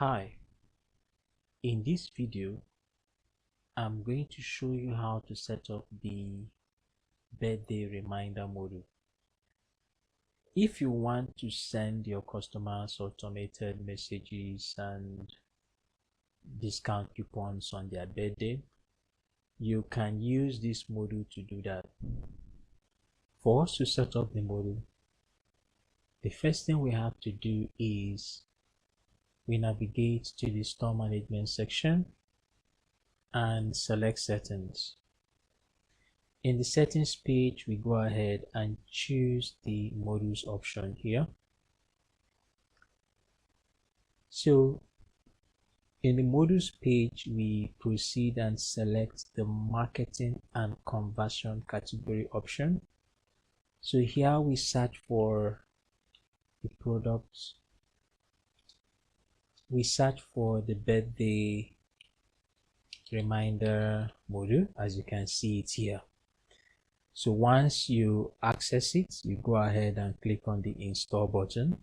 Hi, in this video, I'm going to show you how to set up the birthday reminder module. If you want to send your customers automated messages and discount coupons on their birthday, you can use this module to do that. For us to set up the module, the first thing we have to do is we navigate to the store management section and select settings. In the settings page, we go ahead and choose the modules option here. So in the modules page, we proceed and select the marketing and conversion category option. So here we search for the products. We search for the birthday reminder module, as you can see it here. So once you access it, you go ahead and click on the install button.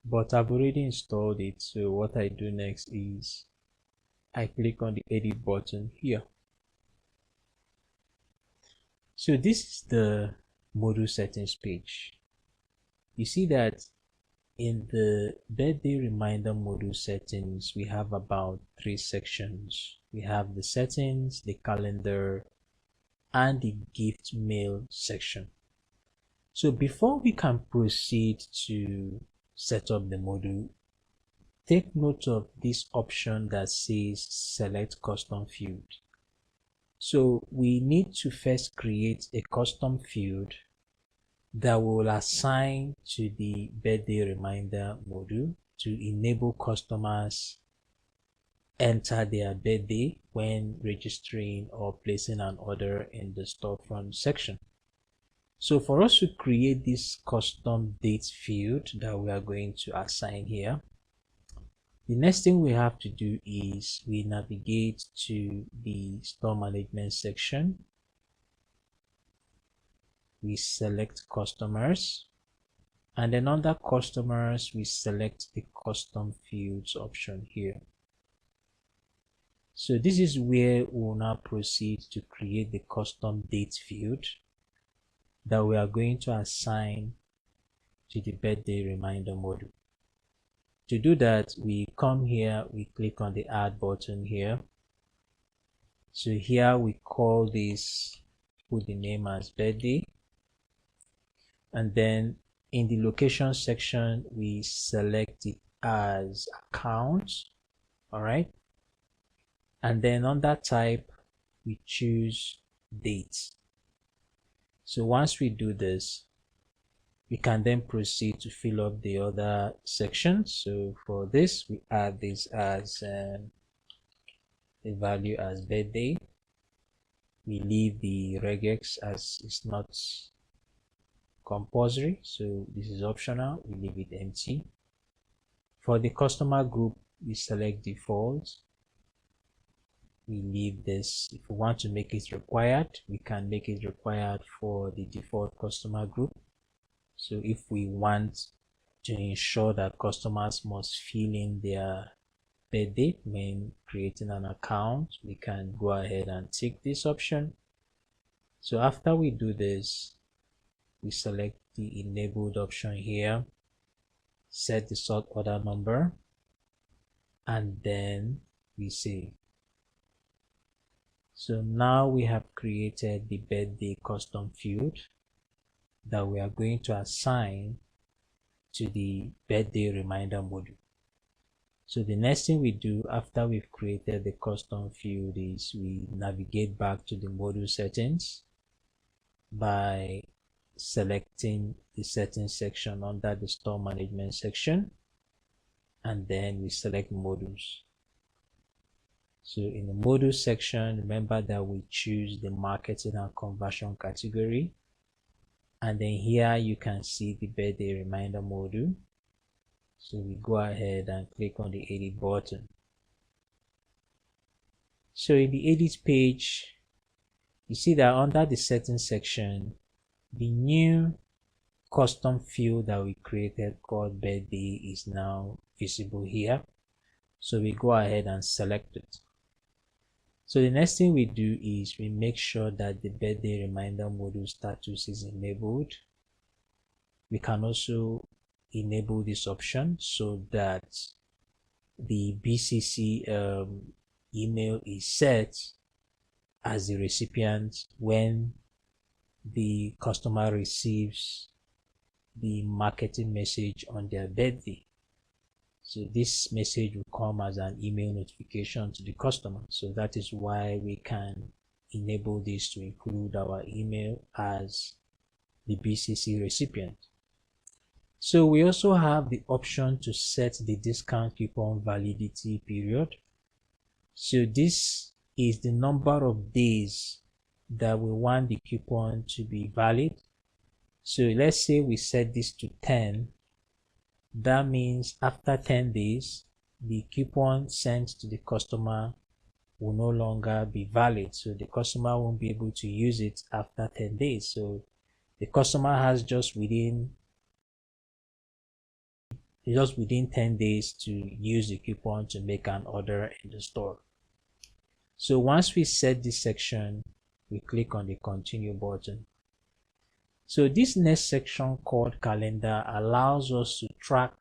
But I've already installed it, so what I do next is I click on the edit button here. So this is the module settings page. You see that in the birthday reminder module settings, we have about 3 sections. We have the settings, the calendar, and the gift mail section. So before we can proceed to set up the module, take note of this option that says select custom field. So we need to first create a custom field that will assign to the birthday reminder module to enable customers enter their birthday when registering or placing an order in the storefront section. So for us to create this custom date field that we are going to assign here, the next thing we have to do is we navigate to the store management section. We select customers, and then under customers, we select the custom fields option here. So this is where we will now proceed to create the custom date field that we are going to assign to the birthday reminder module. To do that, we come here, we click on the add button here. So here we call this, put the name as birthday, and then in the location section we select it as account. All right, and then under type we choose date. So once we do this, we can then proceed to fill up the other sections. So for this, we add this as the value as birthday. We leave the regex as it's not compulsory, so this is optional. We leave it empty. For the customer group, we select default. We leave this. If we want to make it required, we can make it required for the default customer group. So if we want to ensure that customers must fill in their birthday when creating an account, we can go ahead and tick this option. So after we do this, we select the enabled option here, set the sort order number, and then we save. So now we have created the birthday custom field that we are going to assign to the birthday reminder module. So the next thing we do after we've created the custom field is we navigate back to the module settings by selecting the settings section under the store management section, and then we select modules. So in the module section, remember that we choose the marketing and conversion category, and then here you can see the birthday reminder module. So we go ahead and click on the edit button. So in the edit page, you see that under the settings section, the new custom field that we created called birthday is now visible here. So we go ahead and select it. So the next thing we do is we make sure that the birthday reminder module status is enabled. We can also enable this option so that the BCC email is set as the recipient when the customer receives the marketing message on their birthday. So this message will come as an email notification to the customer. So that is why we can enable this to include our email as the BCC recipient. So we also have the option to set the discount coupon validity period. So this is the number of days that we want the coupon to be valid. So let's say we set this to 10. That means after 10 days, the coupon sent to the customer will no longer be valid. So the customer won't be able to use it after 10 days. So the customer has just within 10 days to use the coupon to make an order in the store. So once we set this section, we click on the continue button. So this next section called calendar allows us to track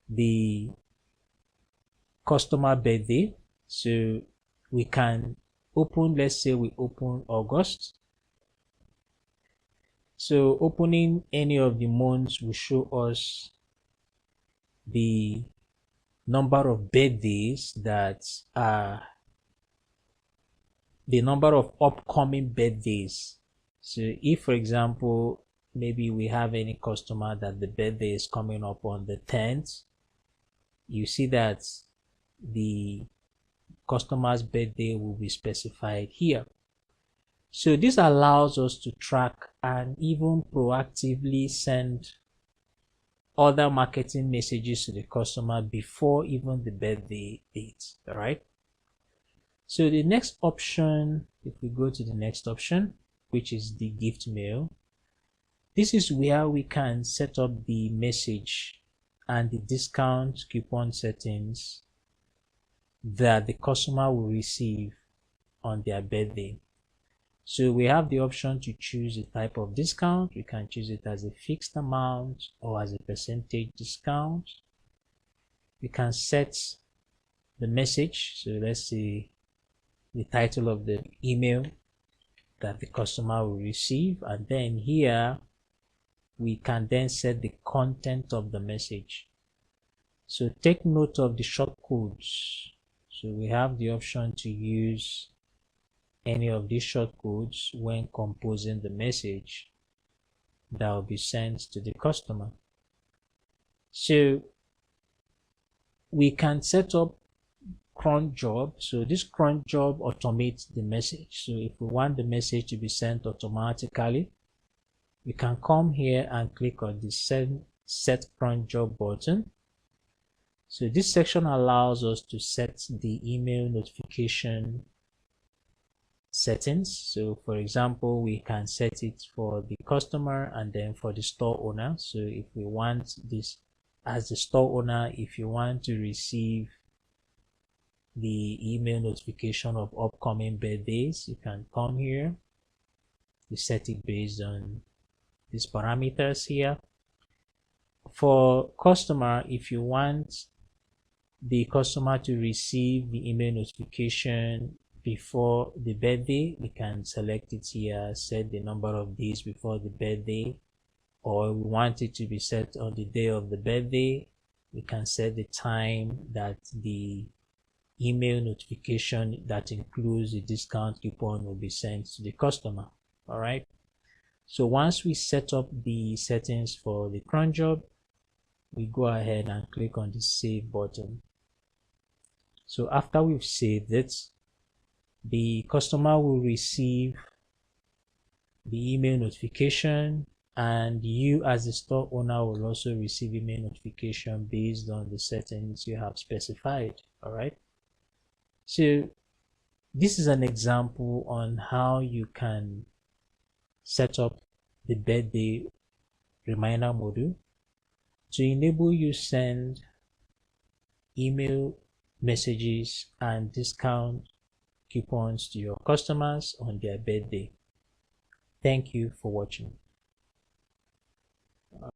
the customer birthday. So we can open, let's say we open August. So opening any of the months will show us the number of birthdays that are the number of upcoming birthdays. So if, for example, maybe we have any customer that the birthday is coming up on the 10th, you see that the customer's birthday will be specified here. So this allows us to track and even proactively send other marketing messages to the customer before even the birthday date. All right. So the next option, if we go to the next option, which is the gift mail, this is where we can set up the message and the discount coupon settings that the customer will receive on their birthday. So we have the option to choose a type of discount. We can choose it as a fixed amount or as a percentage discount. We can set the message. So let's say the title of the email that the customer will receive, and then here we can then set the content of the message. So take note of the shortcodes. So we have the option to use any of these shortcodes when composing the message that will be sent to the customer. So we can set up cron job. So this cron job automates the message. So if we want the message to be sent automatically, we can come here and click on the set cron job button. So this section allows us to set the email notification settings. So for example, we can set it for the customer and then for the store owner. So if we want this as the store owner, if you want to receive the email notification of upcoming birthdays, you can come here. You set it based on these parameters here. For customer, if you want the customer to receive the email notification before the birthday, we can select it here, set the number of days before the birthday, or we want it to be set on the day of the birthday, we can set the time that the email notification that includes the discount coupon will be sent to the customer. All right. So once we set up the settings for the cron job, we go ahead and click on the save button. So after we've saved it, the customer will receive the email notification, and you as the store owner will also receive email notification based on the settings you have specified. All right. So this is an example on how you can set up the birthday reminder module. To enable you send email messages and discount coupons to your customers on their birthday. Thank you for watching.